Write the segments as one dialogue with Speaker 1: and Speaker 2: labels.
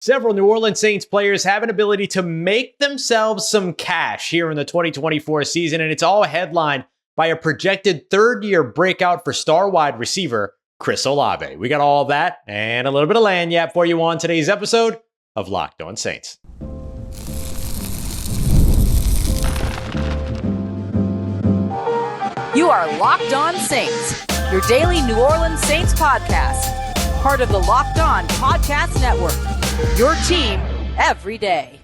Speaker 1: Several New Orleans Saints players have an ability to make themselves some cash here in the 2024 season, and it's all headlined by a projected third-year breakout for star wide receiver Chris Olave. We got all that and a little bit of lagniappe for you on today's episode of Locked On Saints.
Speaker 2: You are Locked On Saints, your daily New Orleans Saints podcast, part of the Locked On Podcast Network, your team every day.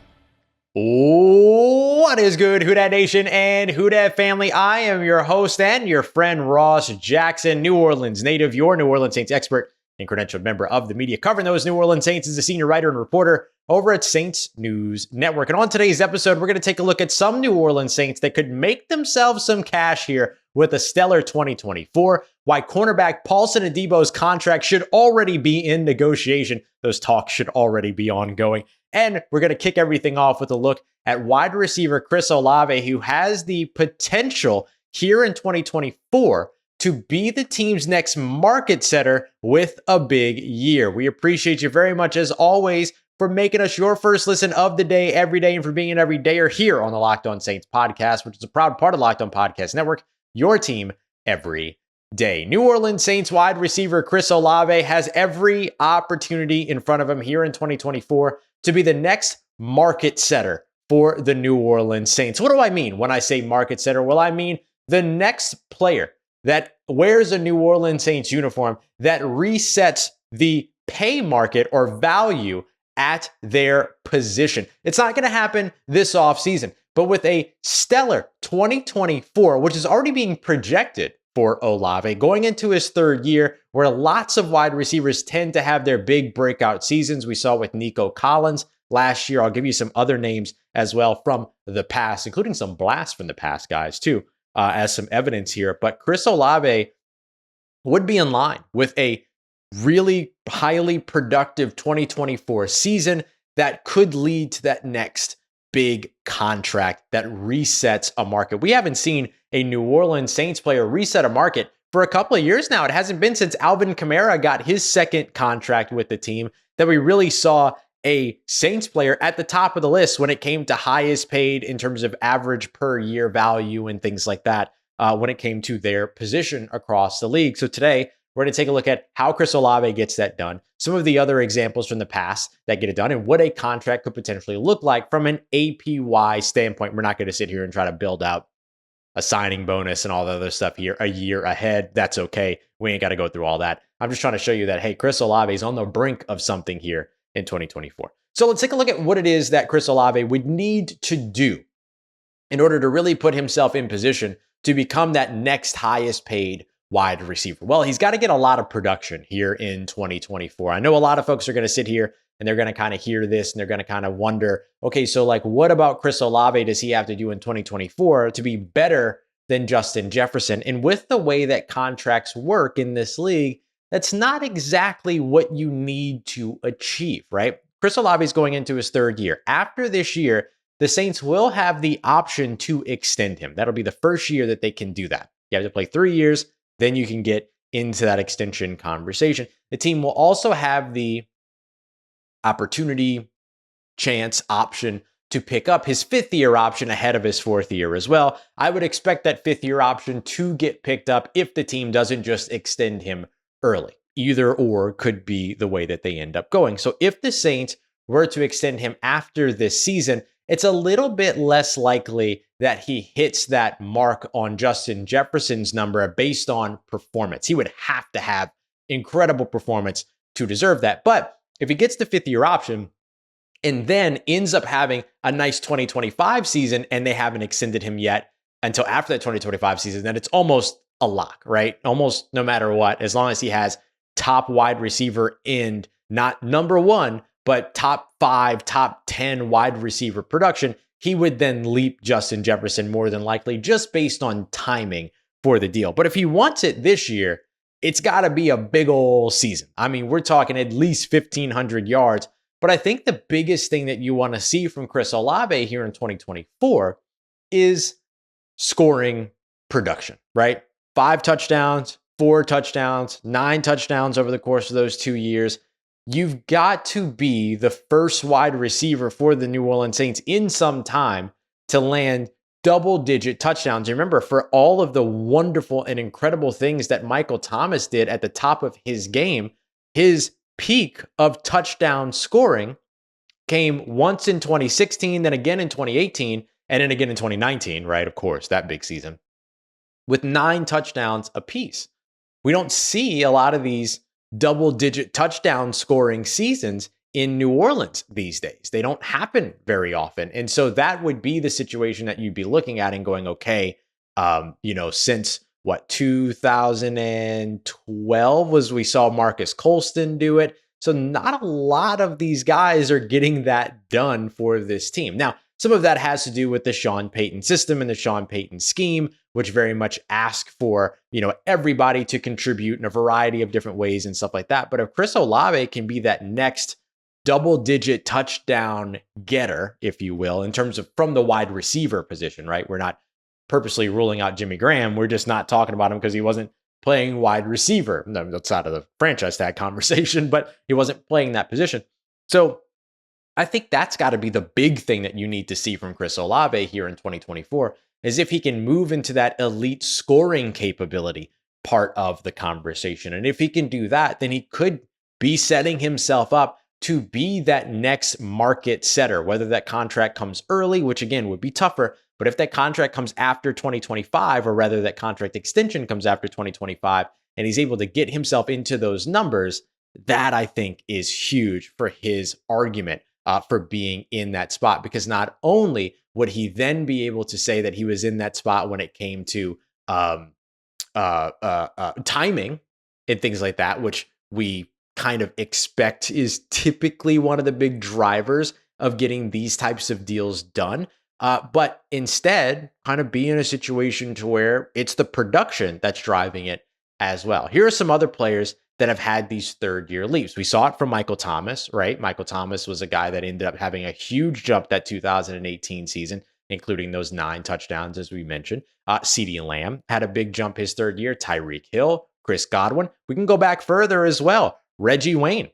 Speaker 1: What is good, Who Dat Nation and Who Dat family? I am your host and your friend Ross Jackson, New Orleans native, your New Orleans Saints expert and credentialed member of the media covering those New Orleans Saints as a senior writer and reporter over at Saints News Network. And on today's episode, we're going to take a look at some New Orleans Saints that could make themselves some cash here with a stellar 2024, why cornerback Paulson Adebo's contract should already be in negotiation. Those talks should already be ongoing. And we're going to kick everything off with a look at wide receiver Chris Olave, who has the potential here in 2024 to be the team's next market setter with a big year. We appreciate you very much, as always, for making us your first listen of the day every day and for being an everydayer here on the Locked On Saints podcast, which is a proud part of Locked On Podcast Network, your team every day. New Orleans Saints wide receiver Chris Olave has every opportunity in front of him here in 2024 to be the next market setter for the New Orleans Saints. What do I mean when I say market setter? Well, I mean the next player that wears a New Orleans Saints uniform that resets the pay market or value at their position. It's not going to happen this offseason, but with a stellar 2024, which is already being projected for Olave, going into his third year, where lots of wide receivers tend to have their big breakout seasons. We saw with Nico Collins last year. I'll give you some other names as well from the past, including some blasts from the past guys too, as some evidence here. But Chris Olave would be in line with a really highly productive 2024 season that could lead to that next big contract that resets a market. We haven't seen a New Orleans Saints player reset a market for a couple of years now. It hasn't been since Alvin Kamara got his second contract with the team that we really saw a Saints player at the top of the list when it came to highest paid in terms of average per year value and things like that when it came to their position across the league. So today, we're going to take a look at how Chris Olave gets that done, some of the other examples from the past that get it done, and what a contract could potentially look like from an APY standpoint. We're not going to sit here and try to build out a signing bonus and all the other stuff here a year ahead. That's okay. We ain't got to go through all that. I'm just trying to show you that, hey, Chris Olave is on the brink of something here in 2024. So let's take a look at what it is that Chris Olave would need to do in order to really put himself in position to become that next highest paid wide receiver. Well, he's got to get a lot of production here in 2024. I know a lot of folks are going to sit here and they're going to kind of hear this and they're going to kind of wonder, okay, so like what about Chris Olave does he have to do in 2024 to be better than Justin Jefferson? And with the way that contracts work in this league, that's not exactly what you need to achieve, right? Chris Olave is going into his third year. After this year, the Saints will have the option to extend him. That'll be the first year that they can do that. You have to play 3 years. Then you can get into that extension conversation. The team will also have the opportunity, chance, option to pick up his fifth year option ahead of his fourth year as well. I would expect that fifth year option to get picked up if the team doesn't just extend him early. Either or could be the way that they end up going. So if the Saints were to extend him after this season, it's a little bit less likely that he hits that mark on Justin Jefferson's number based on performance. He would have to have incredible performance to deserve that. But if he gets the fifth year option and then ends up having a nice 2025 season and they haven't extended him yet until after that 2025 season, then it's almost a lock, right? Almost no matter what, as long as he has top wide receiver and not number one, but top 5, top 10 wide receiver production, he would then leap Justin Jefferson more than likely just based on timing for the deal. But if he wants it this year, it's got to be a big old season. I mean, we're talking at least 1,500 yards. But I think the biggest thing that you want to see from Chris Olave here in 2024 is scoring production, right? 5 touchdowns, 4 touchdowns, 9 touchdowns over the course of those 2 years. you've got to be the first wide receiver for the New Orleans Saints in some time to land double-digit touchdowns. Remember, for all of the wonderful and incredible things that Michael Thomas did at the top of his game, his peak of touchdown scoring came once in 2016, then again in 2018, and then again in 2019, right? Of course, that big season, with 9 touchdowns apiece. We don't see a lot of these double-digit touchdown scoring seasons in New Orleans these days. They don't happen very often. And so that would be the situation that you'd be looking at and going, okay, since 2012 was we saw Marcus Colston do it. So not a lot of these guys are getting that done for this team. Now, some of that has to do with the Sean Payton system and the Sean Payton scheme, which very much ask for, everybody to contribute in a variety of different ways and stuff like that. But if Chris Olave can be that next double-digit touchdown getter, if you will, in terms of from the wide receiver position, right? We're not purposely ruling out Jimmy Graham. We're just not talking about him because he wasn't playing wide receiver. No, outside of the franchise tag conversation, but he wasn't playing that position. So I think that's got to be the big thing that you need to see from Chris Olave here in 2024, is if he can move into that elite scoring capability part of the conversation. And if he can do that, then he could be setting himself up to be that next market setter, whether that contract comes early, which again would be tougher. But if that contract comes after 2025, or rather that contract extension comes after 2025, and he's able to get himself into those numbers, that I think is huge for his argument for being in that spot. Because not only would he then be able to say that he was in that spot when it came to timing and things like that, which we kind of expect is typically one of the big drivers of getting these types of deals done. But instead, kind of be in a situation to where it's the production that's driving it as well. Here are some other players that have had these third-year leaps. We saw it from Michael Thomas, right? Michael Thomas was a guy that ended up having a huge jump that 2018 season, including those 9 touchdowns, as we mentioned. CeeDee Lamb had a big jump his third year. Tyreek Hill, Chris Godwin. We can go back further as well. Reggie Wayne.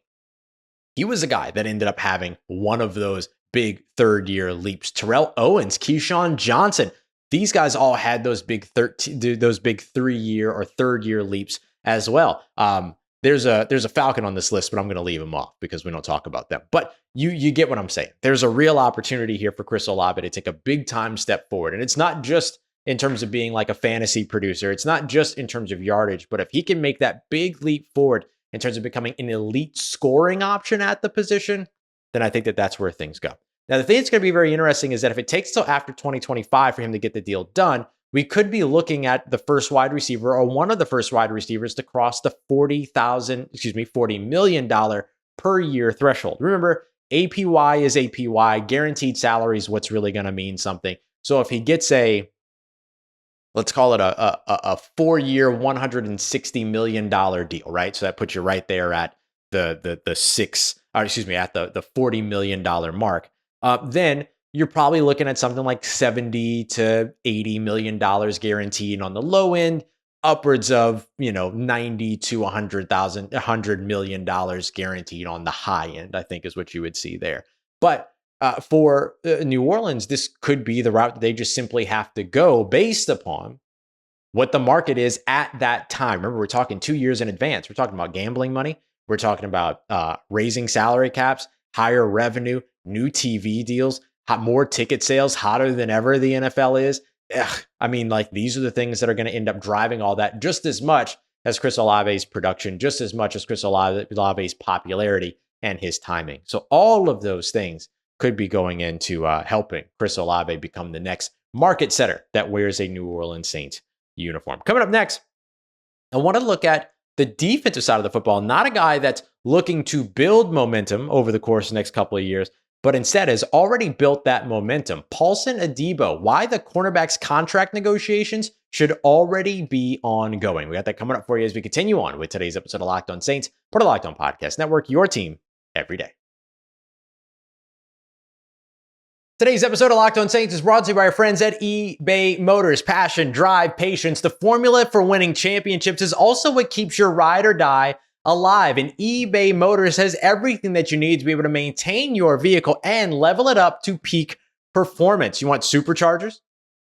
Speaker 1: He was a guy that ended up having one of those big third-year leaps. Terrell Owens, Keyshawn Johnson. These guys all had those big 3-year or third-year leaps as well. There's a Falcon on this list, but I'm going to leave him off because we don't talk about them. But you get what I'm saying. There's a real opportunity here for Chris Olave to take a big time step forward. And it's not just in terms of being like a fantasy producer. It's not just in terms of yardage, but if he can make that big leap forward in terms of becoming an elite scoring option at the position, then I think that that's where things go. Now, the thing that's going to be very interesting is that if it takes till after 2025 for him to get the deal done, we could be looking at the first wide receiver or one of the first wide receivers to cross the $40 million per year threshold. Remember, APY is APY. Guaranteed salary is what's really going to mean something. So if he gets let's call it a 4-year, $160 million deal, right? So that puts you right there at the $40 million mark. Then you're probably looking at something like $70 to $80 million guaranteed on the low end, upwards of, $90 to $100 million guaranteed on the high end, I think is what you would see there. But for New Orleans, this could be the route that they just simply have to go based upon what the market is at that time. Remember, we're talking 2 years in advance. We're talking about gambling money. We're talking about raising salary caps, higher revenue, new TV deals, more ticket sales, hotter than ever the NFL is. These are the things that are going to end up driving all that just as much as Chris Olave's production, just as much as Chris Olave's popularity and his timing. So all of those things could be going into helping Chris Olave become the next market setter that wears a New Orleans Saints uniform. Coming up next, I want to look at the defensive side of the football, not a guy that's looking to build momentum over the course of the next couple of years, but instead has already built that momentum. Paulson Adebo, why the cornerback's contract negotiations should already be ongoing. We got that coming up for you as we continue on with today's episode of Locked On Saints, part of Locked On Podcast Network, your team every day. Today's episode of Locked On Saints is brought to you by our friends at eBay Motors. Passion, drive, patience. The formula for winning championships is also what keeps your ride or die alive. And eBay Motors has everything that you need to be able to maintain your vehicle and level it up to peak performance. You want superchargers,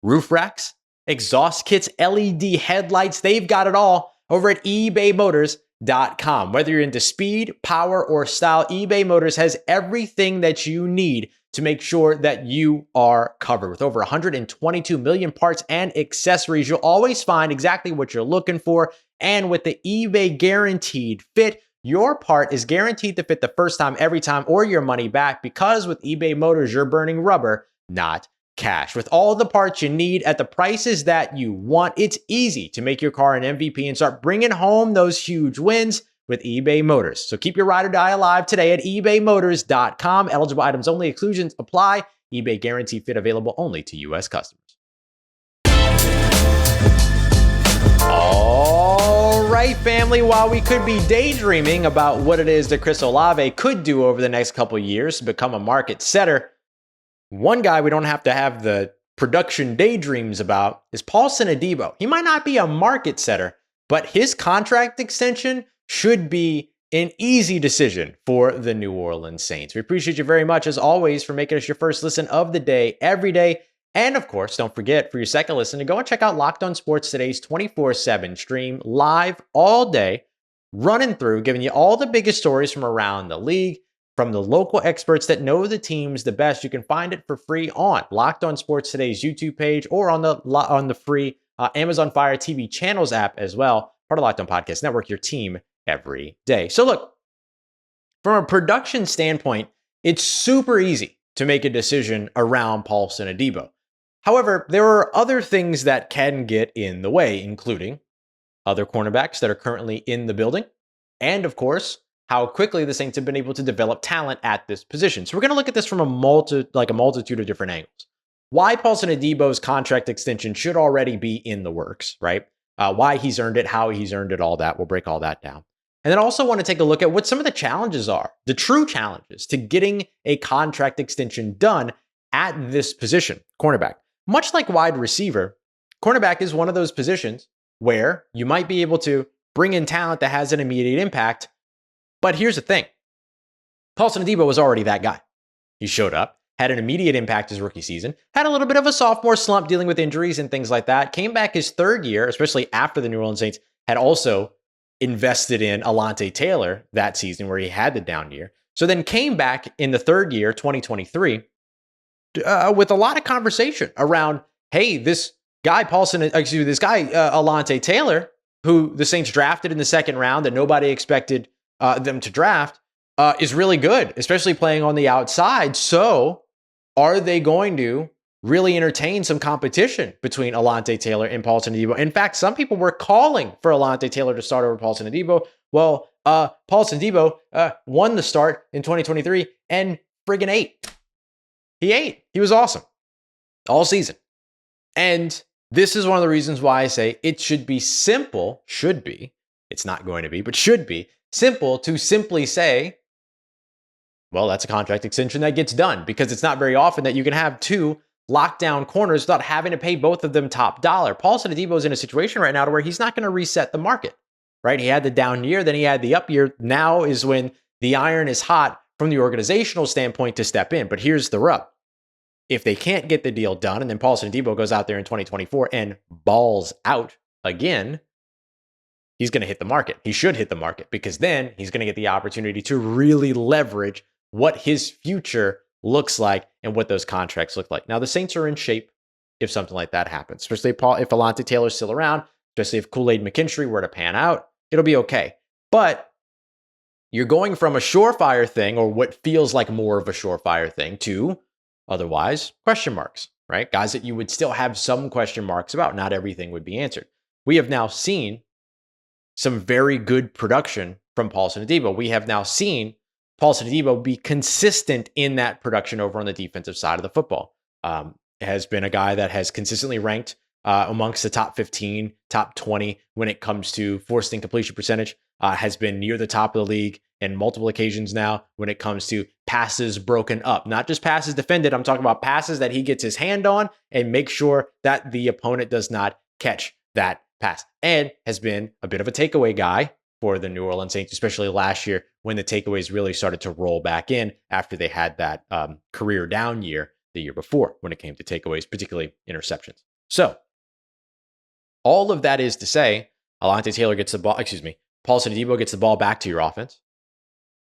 Speaker 1: roof racks, exhaust kits, LED headlights. They've got it all over at ebaymotors.com. Whether you're into speed, power, or style, eBay Motors has everything that you need to make sure that you are covered. With over 122 million parts and accessories, you'll always find exactly what you're looking for. And with the eBay Guaranteed Fit, your part is guaranteed to fit the first time, every time, or your money back, because with eBay Motors, you're burning rubber, not cash. With all the parts you need at the prices that you want, it's easy to make your car an MVP and start bringing home those huge wins with eBay Motors. So keep your ride or die alive today at ebaymotors.com. Eligible items only. Exclusions apply. eBay Guaranteed Fit available only to U.S. customers. All right, family. While we could be daydreaming about what it is that Chris Olave could do over the next couple of years to become a market setter, one guy we don't have to have the production daydreams about is Paulson Adebo. He might not be a market setter, but his contract extension should be an easy decision for the New Orleans Saints. We appreciate you very much, as always, for making us your first listen of the day, every day. And of course, don't forget, for your second listen, to go and check out Locked On Sports Today's 24/7 stream, live all day, running through, giving you all the biggest stories from around the league, from the local experts that know the teams the best. You can find it for free on Locked On Sports Today's YouTube page or on the free Amazon Fire TV channels app as well. Part of Locked On Podcast Network, your team every day. So look, from a production standpoint, it's super easy to make a decision around Paulson Adebo. However, there are other things that can get in the way, including other cornerbacks that are currently in the building, and of course, how quickly the Saints have been able to develop talent at this position. So we're going to look at this from a multitude of different angles. Why Paulson Adebo's contract extension should already be in the works, right? Why he's earned it, how he's earned it, all that. We'll break all that down. And then also want to take a look at what some of the challenges are, the true challenges to getting a contract extension done at this position, cornerback. Much like wide receiver, cornerback is one of those positions where you might be able to bring in talent that has an immediate impact. But here's the thing. Paulson Adebo was already that guy. He showed up, had an immediate impact his rookie season, had a little bit of a sophomore slump dealing with injuries and things like that, came back his third year, especially after the New Orleans Saints had also invested in Alon Taylor that season where he had the down year. So then came back in the third year, 2023, with a lot of conversation around, hey, this guy, Alontae Taylor, who the Saints drafted in the second round that nobody expected them to draft, is really good, especially playing on the outside. So are they going to really entertain some competition between Alontae Taylor and Paulson Adebo? In fact, some people were calling for Alontae Taylor to start over Paulson Adebo. Well, Paulson Adebo won the start in 2023 and friggin' ate. He ate. He was awesome all season. And this is one of the reasons why I say it should be simple, it's not going to be, but should be simple to simply say, well, that's a contract extension that gets done, because it's not very often that you can have two lockdown corners without having to pay both of them top dollar. Paulson Adebo is in a situation right now to where he's not going to reset the market, right? He had the down year, then he had the up year. Now is when the iron is hot from the organizational standpoint to step in. But here's the rub. If they can't get the deal done, and then Paulson Adebo goes out there in 2024 and balls out again, he's going to hit the market. He should hit the market, because then he's going to get the opportunity to really leverage what his future looks like and what those contracts look like. Now, the Saints are in shape if something like that happens, especially if Alontae Taylor's still around, especially if Kool-Aid McKinstry were to pan out, it'll be okay. But you're going from a surefire thing, or what feels like more of a surefire thing, to otherwise question marks, right? Guys that you would still have some question marks about. Not everything would be answered. We have now seen some very good production from Paulson Adebo. We have now seen Paulson Adebo be consistent in that production over on the defensive side of the football. Has been a guy that has consistently ranked amongst the top 15, top 20 when it comes to forced incompletion percentage, has been near the top of the league in multiple occasions now when it comes to passes broken up. Not just passes defended, I'm talking about passes that he gets his hand on and make sure that the opponent does not catch that pass. And has been a bit of a takeaway guy for the New Orleans Saints, especially last year when the takeaways really started to roll back in after they had that career down year the year before when it came to takeaways, particularly interceptions. So all of that is to say, Alontae Taylor gets the ball, Paulson Adebo gets the ball back to your offense.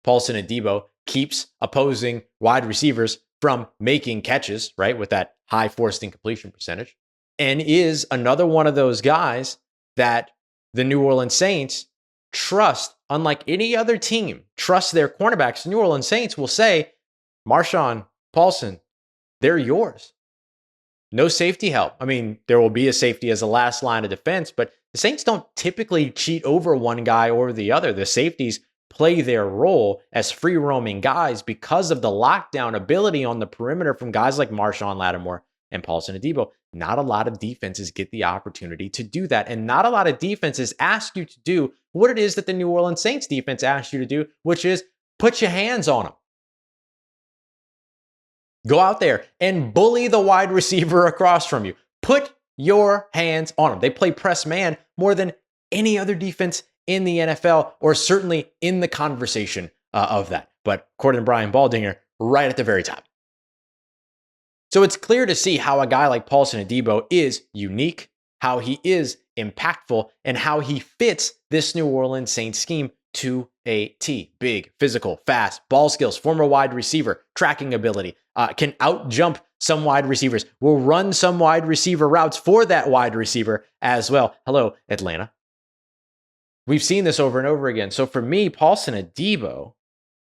Speaker 1: Paulson Adebo keeps opposing wide receivers from making catches, right, with that high forced incompletion percentage, and is another one of those guys that the New Orleans Saints trust, unlike any other team, trust their cornerbacks. The New Orleans Saints will say, Marshon, Paulson, they're yours. No safety help. I mean, there will be a safety as a last line of defense, but the Saints don't typically cheat over one guy or the other. The safeties play their role as free roaming guys because of the lockdown ability on the perimeter from guys like Marshon Lattimore and Paulson Adebo. Not a lot of defenses get the opportunity to do that. And not a lot of defenses ask you to do what it is that the New Orleans Saints defense asks you to do, which is put your hands on them. Go out there and bully the wide receiver across from you. Put your hands on them. They play press man more than any other defense in the NFL, or certainly in the conversation of that. But according to Brian Baldinger, right at the very top. So it's clear to see how a guy like Paulson Adebo is unique, how he is impactful, and how he fits this New Orleans Saints scheme to a T. Big, physical, fast, ball skills, former wide receiver, tracking ability, can out-jump some wide receivers, will run some wide receiver routes for that wide receiver as well. Hello, Atlanta. We've seen this over and over again. So for me, Paulson Adebo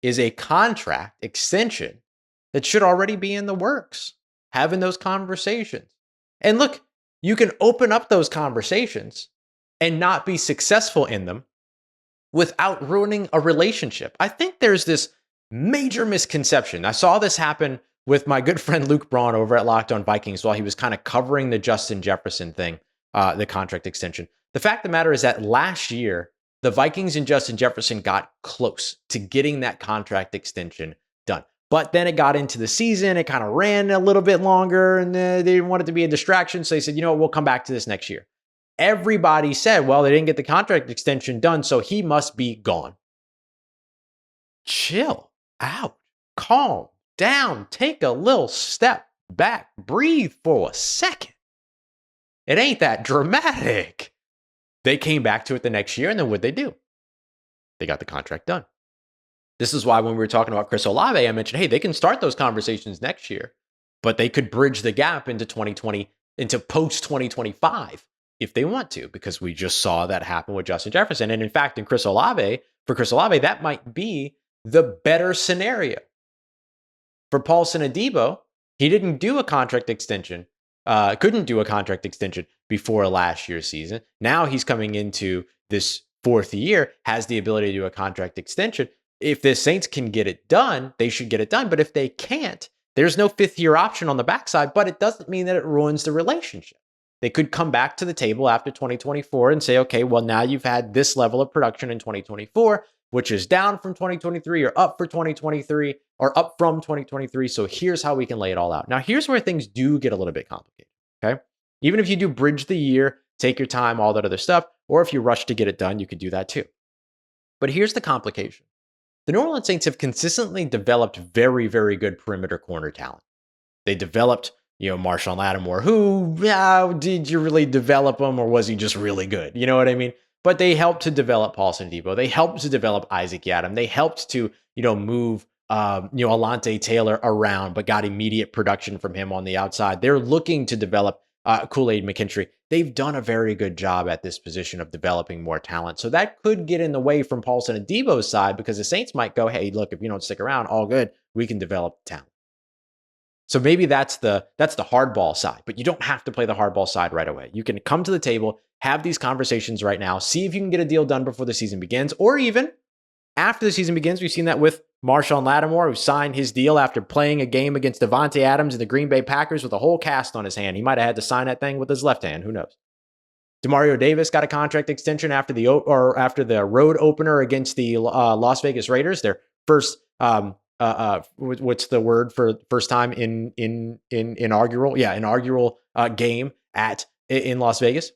Speaker 1: is a contract extension that should already be in the works, having those conversations. And look, you can open up those conversations and not be successful in them without ruining a relationship. I think there's this major misconception. I saw this happen with my good friend Luke Braun over at Locked On Vikings while he was kind of covering the Justin Jefferson thing, the contract extension. The fact of the matter is that last year, the Vikings and Justin Jefferson got close to getting that contract extension done. But then it got into the season, it kind of ran a little bit longer, and they didn't want it to be a distraction. So they said, you know what, we'll come back to this next year. Everybody said, well, they didn't get the contract extension done, so he must be gone. Chill out, calm down, take a little step back, breathe for a second. It ain't that dramatic. They came back to it the next year, and then what'd they do? They got the contract done. This is why when we were talking about Chris Olave, I mentioned, hey, they can start those conversations next year, but they could bridge the gap into 2020, into post-2025 if they want to, because we just saw that happen with Justin Jefferson. And in fact, for Chris Olave, that might be the better scenario. For Paulson Adebo, he didn't do a contract extension, couldn't do a contract extension before last year's season. Now he's coming into this fourth year, has the ability to do a contract extension. If the Saints can get it done, they should get it done. But if they can't, there's no fifth year option on the backside, but it doesn't mean that it ruins the relationship. They could come back to the table after 2024 and say, okay, well, now you've had this level of production in 2024, which is down from 2023 or up for 2023 or up from 2023. So here's how we can lay it all out. Now, here's where things do get a little bit complicated. Okay. Even if you do bridge the year, take your time, all that other stuff, or if you rush to get it done, you could do that too. But here's the complication. The New Orleans Saints have consistently developed very, very good perimeter corner talent. They developed, Marshon Lattimore, who, did you really develop him or was he just really good? You know what I mean? But they helped to develop Paulson Adebo. They helped to develop Isaac Yiadom. They helped to, move, Alon Taylor around, but got immediate production from him on the outside. They're looking to develop Kool-Aid McKinstry. They've done a very good job at this position of developing more talent. So that could get in the way from Paulson Adebo's side because the Saints might go, hey, look, if you don't stick around, all good, we can develop talent. So maybe that's the hardball side, but you don't have to play the hardball side right away. You can come to the table, have these conversations right now, see if you can get a deal done before the season begins, or even after the season begins. We've seen that with Marshon Lattimore, who signed his deal after playing a game against Davante Adams and the Green Bay Packers with a whole cast on his hand. He might have had to sign that thing with his left hand. Who knows? Demario Davis got a contract extension after the road opener against the Las Vegas Raiders. Their first, what's the word for first time in inaugural? Yeah, inaugural game in Las Vegas.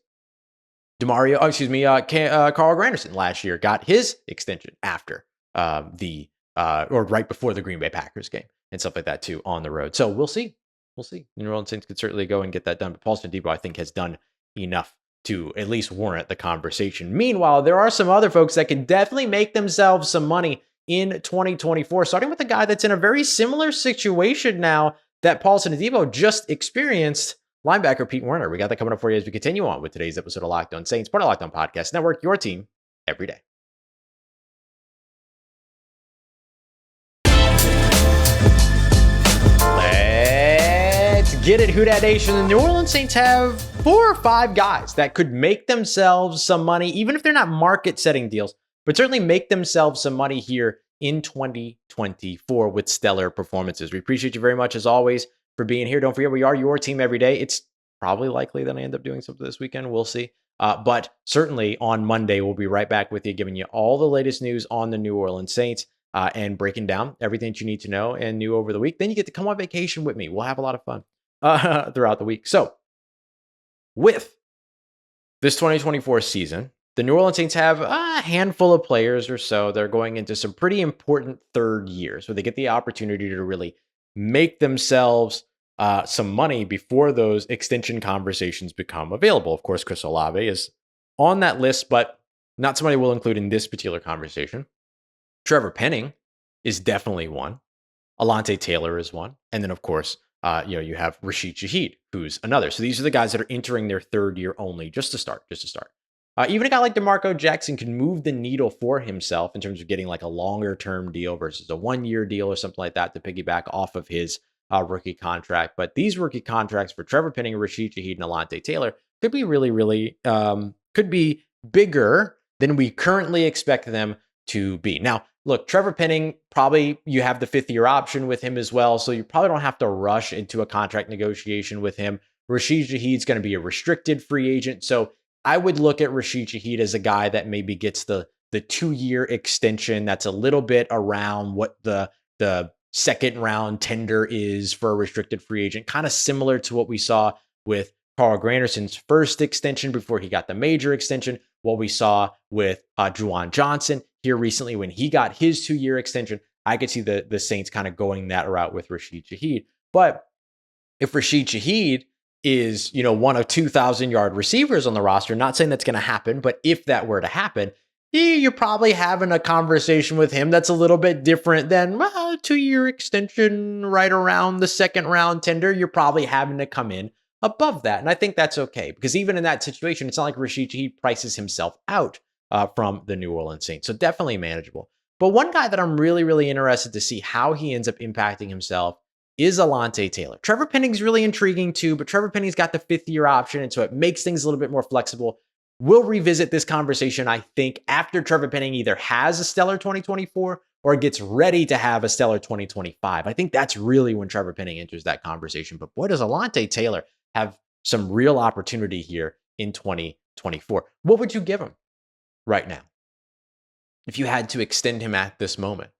Speaker 1: Carl Granderson last year got his extension after or right before the Green Bay Packers game and stuff like that too on the road. So we'll see. The New Orleans Saints could certainly go and get that done. But Paulson Adebo, I think, has done enough to at least warrant the conversation. Meanwhile, there are some other folks that can definitely make themselves some money in 2024, starting with a guy that's in a very similar situation now that Paulson Adebo just experienced, linebacker Pete Werner. We got that coming up for you as we continue on with today's episode of Locked On Saints, part of Locked On Podcast Network, your team every day. Let's get it, Who Dat Nation. The New Orleans Saints have 4 or 5 guys that could make themselves some money, even if they're not market-setting deals, but certainly make themselves some money here in 2024 with stellar performances. We appreciate you very much, as always, for being here. Don't forget, we are your team every day. It's probably likely that I end up doing something this weekend. We'll see. But certainly on Monday, we'll be right back with you, giving you all the latest news on the New Orleans Saints and breaking down everything that you need to know and new over the week. Then you get to come on vacation with me. We'll have a lot of fun throughout the week. So with this 2024 season, the New Orleans Saints have a handful of players or so. They're going into some pretty important third years where they get the opportunity to really make themselves some money before those extension conversations become available. Of course, Chris Olave is on that list, but not somebody we'll include in this particular conversation. Trevor Penning is definitely one. Alon Taylor is one. And then, of course, you have Rashid Shaheed, who's another. So these are the guys that are entering their third year only, just to start. Even a guy like DeMarco Jackson can move the needle for himself in terms of getting like a longer term deal versus a 1-year deal or something like that to piggyback off of his rookie contract. But these rookie contracts for Trevor Penning, Rashid Shaheed, and Alontae Taylor could be really, could be bigger than we currently expect them to be. Now, look, Trevor Penning, probably you have the 5th-year option with him as well, so you probably don't have to rush into a contract negotiation with him. Rashid Shaheed's going to be a restricted free agent, so I would look at Rashid Shaheed as a guy that maybe gets the 2-year extension that's a little bit around what the second round tender is for a restricted free agent, kind of similar to what we saw with Carl Granderson's first extension before he got the major extension, what we saw with Juwan Johnson here recently when he got his 2-year extension. I could see the Saints kind of going that route with Rashid Shaheed. But if Rashid Shaheed is, one of 2,000-yard receivers on the roster, not saying that's going to happen, but if that were to happen, you're probably having a conversation with him that's a little bit different than a 2-year extension right around the second round tender. You're probably having to come in above that. And I think that's okay, because even in that situation, it's not like Rashid Shaheed prices himself out from the New Orleans Saints. So definitely manageable. But one guy that I'm really interested to see how he ends up impacting himself is Alontae Taylor. Trevor Penning's really intriguing too, but Trevor Penning's got the 5th-year option, and so it makes things a little bit more flexible. We'll revisit this conversation, I think, after Trevor Penning either has a stellar 2024 or gets ready to have a stellar 2025. I think that's really when Trevor Penning enters that conversation. But boy, does Alontae Taylor have some real opportunity here in 2024. What would you give him right now if you had to extend him at this moment?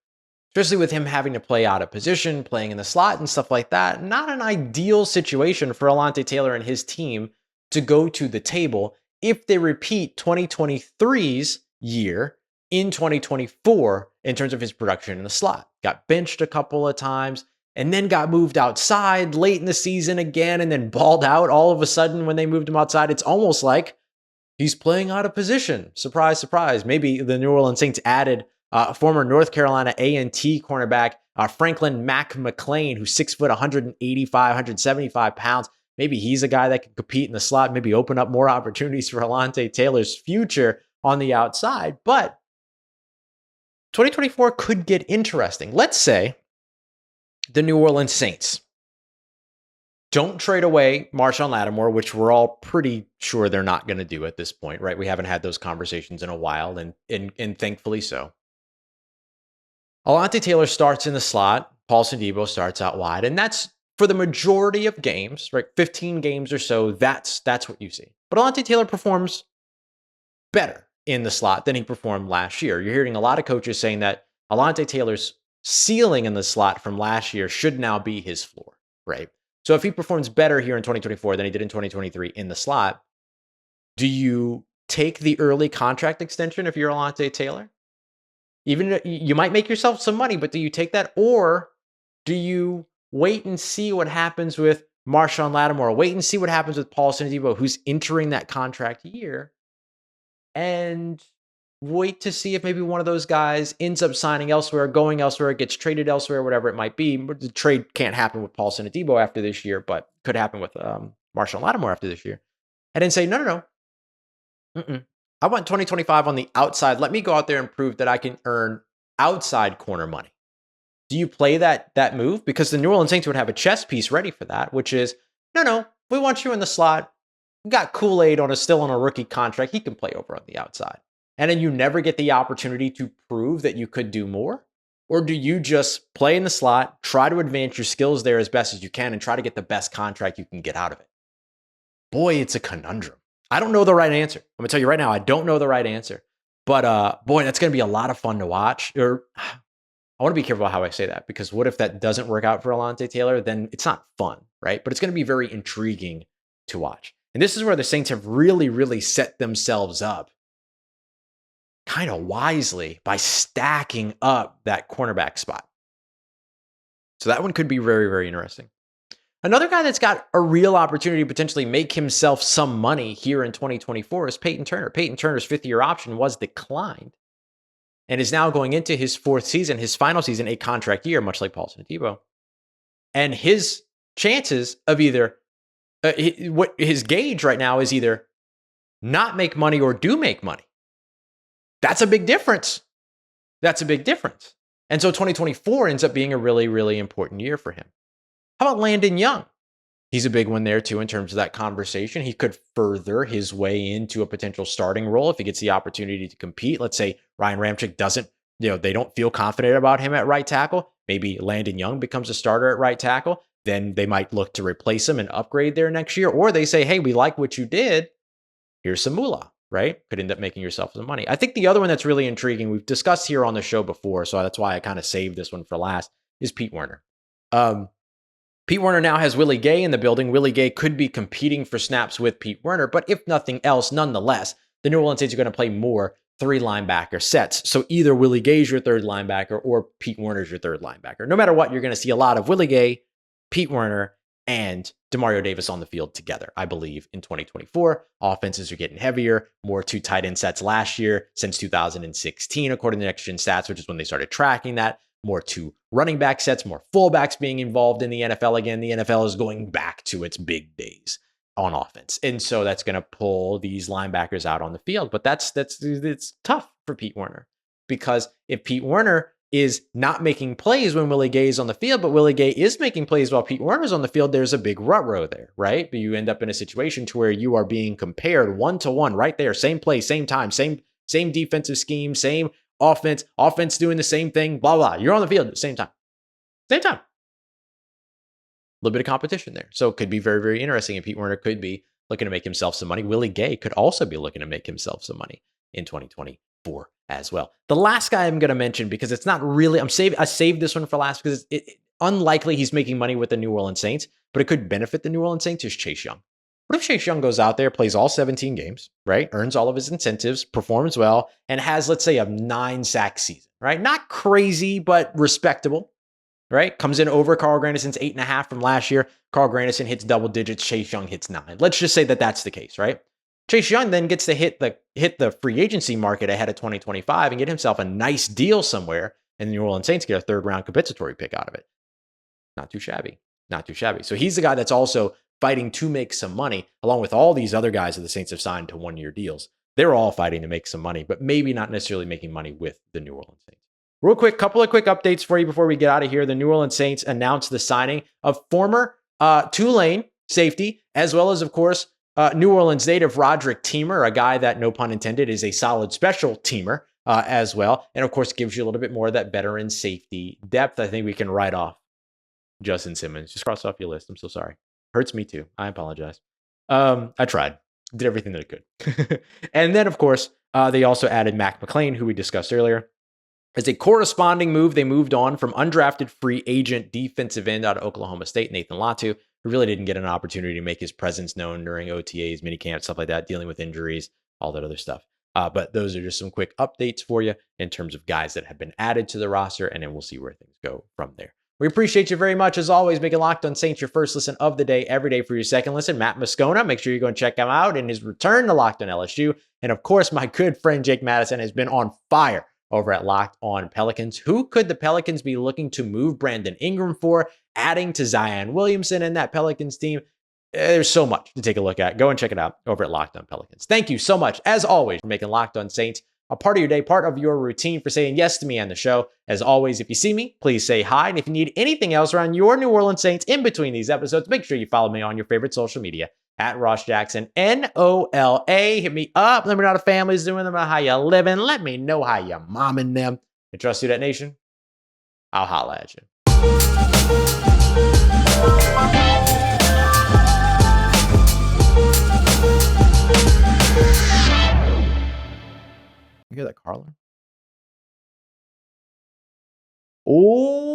Speaker 1: Especially with him having to play out of position, playing in the slot and stuff like that. Not an ideal situation for Alontae Taylor and his team to go to the table if they repeat 2023's year in 2024 in terms of his production in the slot. Got benched a couple of times and then got moved outside late in the season again and then balled out all of a sudden when they moved him outside. It's almost like he's playing out of position. Surprise, surprise. Maybe the New Orleans Saints added former North Carolina A&T cornerback Franklin Mack McLean, who's 6 foot, 185, 175 pounds. Maybe he's a guy that can compete in the slot, maybe open up more opportunities for Alontae Taylor's future on the outside. But 2024 could get interesting. Let's say the New Orleans Saints don't trade away Marshon Lattimore, which we're all pretty sure they're not going to do at this point, right? We haven't had those conversations in a while, and thankfully so. Alontae Taylor starts in the slot. Paulson Adebo starts out wide. And that's for the majority of games, right? 15 games or so, that's what you see. But Alontae Taylor performs better in the slot than he performed last year. You're hearing a lot of coaches saying that Alontae Taylor's ceiling in the slot from last year should now be his floor, right? So if he performs better here in 2024 than he did in 2023 in the slot, do you take the early contract extension if you're Alontae Taylor? Even you might make yourself some money, but do you take that? Or do you wait and see what happens with Marshon Lattimore? Wait and see what happens with Paulson Adebo, who's entering that contract year, and wait to see if maybe one of those guys ends up signing elsewhere, going elsewhere, gets traded elsewhere, whatever it might be. The trade can't happen with Paulson Adebo after this year, but could happen with Marshon Lattimore after this year. And then say, no. I want 2025 on the outside. Let me go out there and prove that I can earn outside corner money. Do you play that move? Because the New Orleans Saints would have a chess piece ready for that, which is, no, we want you in the slot. We got Kool-Aid still on a rookie contract. He can play over on the outside. And then you never get the opportunity to prove that you could do more? Or do you just play in the slot, try to advance your skills there as best as you can, and try to get the best contract you can get out of it? Boy, it's a conundrum. I don't know the right answer. I'm going to tell you right now, I don't know the right answer. But boy, that's going to be a lot of fun to watch. I want to be careful how I say that, because what if that doesn't work out for Alontae Taylor? Then it's not fun, right? But it's going to be very intriguing to watch. And this is where the Saints have really, really set themselves up kind of wisely by stacking up that cornerback spot. So that one could be very, very interesting. Another guy that's got a real opportunity to potentially make himself some money here in 2024 is Peyton Turner. Peyton Turner's fifth-year option was declined and is now going into his fourth season, his final season, a contract year, much like Paulson Adebo. And his chances of either, what his gauge right now is either not make money or do make money. That's a big difference. That's a big difference. And so 2024 ends up being a really, really important year for him. How about Landon Young? He's a big one there too in terms of that conversation. He could further his way into a potential starting role if he gets the opportunity to compete. Let's say Ryan Ramczyk doesn't, they don't feel confident about him at right tackle. Maybe Landon Young becomes a starter at right tackle. Then they might look to replace him and upgrade there next year. Or they say, hey, we like what you did. Here's some moolah, right? Could end up making yourself some money. I think the other one that's really intriguing, we've discussed here on the show before, so that's why I kind of saved this one for last, is Pete Werner. Pete Werner now has Willie Gay in the building. Willie Gay could be competing for snaps with Pete Werner, but if nothing else, nonetheless, the New Orleans Saints are going to play more 3 linebacker sets. So either Willie Gay's your third linebacker or Pete Werner's your third linebacker. No matter what, you're going to see a lot of Willie Gay, Pete Werner, and Demario Davis on the field together, I believe, in 2024. Offenses are getting heavier, more 2 tight end sets last year since 2016, according to Next Gen Stats, which is when they started tracking that. More 2 running back sets, more fullbacks being involved in the NFL again. The NFL is going back to its big days on offense. And so that's going to pull these linebackers out on the field. But it's tough for Pete Werner, because if Pete Werner is not making plays when Willie Gay is on the field, but Willie Gay is making plays while Pete Werner's on the field, there's a big rut row there, right? But you end up in a situation to where you are being compared 1-to-1 right there, same play, same time, same defensive scheme, same offense doing the same thing, blah, blah. You're on the field at the same time. A little bit of competition there. So it could be very, very interesting. And Pete Werner could be looking to make himself some money. Willie Gay could also be looking to make himself some money in 2024 as well. The last guy I'm going to mention, because it's not really, I saved this one for last because it's unlikely he's making money with the New Orleans Saints, but it could benefit the New Orleans Saints, is Chase Young. What if Chase Young goes out there, plays all 17 games, right? Earns all of his incentives, performs well, and has, let's say, a 9-sack season, right? Not crazy, but respectable, right? Comes in over Carl Granderson's 8.5 from last year. Carl Granderson hits double digits. Chase Young hits 9. Let's just say that that's the case, right? Chase Young then gets to hit the free agency market ahead of 2025 and get himself a nice deal somewhere, and the New Orleans Saints get a 3rd-round compensatory pick out of it. Not too shabby. So he's the guy that's also fighting to make some money, along with all these other guys that the Saints have signed to 1-year deals. They're all fighting to make some money, but maybe not necessarily making money with the New Orleans Saints. Real quick, couple of quick updates for you before we get out of here. The New Orleans Saints announced the signing of former Tulane safety, as well as, of course, New Orleans native Roderick Teamer, a guy that, no pun intended, is a solid special teamer as well. And, of course, gives you a little bit more of that veteran safety depth. I think we can write off Justin Simmons. Just cross off your list. I'm so sorry. Hurts me too. I apologize. I tried. Did everything that I could. And then, of course, they also added Mac McClain, who we discussed earlier. As a corresponding move, they moved on from undrafted free agent defensive end out of Oklahoma State, Nathan Latu, who really didn't get an opportunity to make his presence known during OTAs, minicamp, stuff like that, dealing with injuries, all that other stuff. But those are just some quick updates for you in terms of guys that have been added to the roster, and then we'll see where things go from there. We appreciate you very much, as always, making Locked On Saints your first listen of the day, every day for your second listen. Matt Moscona, make sure you go and check him out in his return to Locked On LSU. And of course, my good friend Jake Madison has been on fire over at Locked On Pelicans. Who could the Pelicans be looking to move Brandon Ingram for, adding to Zion Williamson and that Pelicans team? There's so much to take a look at. Go and check it out over at Locked On Pelicans. Thank you so much, as always, for making Locked On Saints a part of your day, part of your routine, for saying yes to me on the show. As always, if you see me, please say hi. And if you need anything else around your New Orleans Saints in between these episodes, make sure you follow me on your favorite social media at Ross Jackson, NOLA. Hit me up. Let me know how the family's doing. Let me know how you living. Let me know how you're momming them. And trust Who Dat Nation, I'll holla at you. You hear that car alarm? Oh.